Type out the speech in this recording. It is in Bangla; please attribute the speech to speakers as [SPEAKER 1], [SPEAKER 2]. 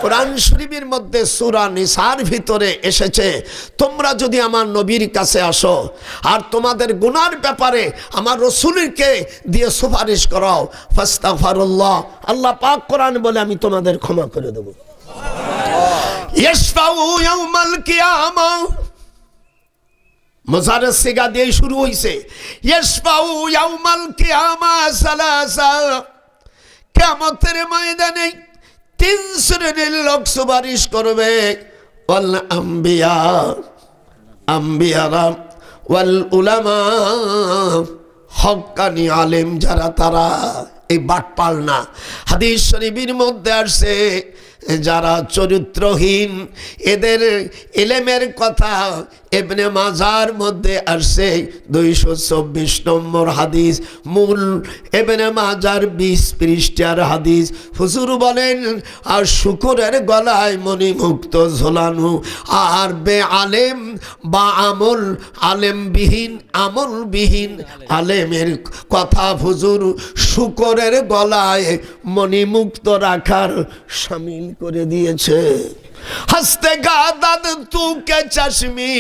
[SPEAKER 1] কোরআন শরীফের মধ্যে সূরা নিসার ভিতরে এসেছে, তোমরা যদি আমার নবীর কাছে আসো আর তোমাদের গুনার ব্যাপারে আমার রাসূলকে দিয়ে সুপারিশ করো, ফাস্তাগফিরুল্লাহ, আল্লাহ পাক কোরআন বলে আমি তোমাদের ক্ষমা করে দেব। ইয়াশফাউ ইয়াউমাল কিয়ামাহ, মুজারের সিগা দিয়ে শুরু হইছে। ইয়াশফাউ ইয়াউমাল কিয়ামাহ সালাসা, কিয়ামতের ময়দানে তিন শ্রেণীর লোক সুপারিশ করবে। ওয়াল আম্বিয়া, আম্বিয়ারা, ওয়াল উলামা, হক্কানি আলেম যারা, তারা এই বাটপাল না। হাদিস শরীফের মধ্যে আসছে যারা চরিত্রহীন এদের ইলমের কথা ইবনে মাজার মধ্যে আসছে 224 নম্বর হাদিস, মূল ইবনে মাজার 20 পৃষ্ঠার হাদিস। হুজুর বলেন আর শুকরের গলায় মণিমুক্ত ঝোলানো আর বে আলেম বা আমল, আলেমবিহীন আমলবিহীন আলেমের কথা হুজুর শুকরের গলায় মণিমুক্ত রাখার শামিল করে দিয়েছে। হস্তে গাদাদ তু কে চশমি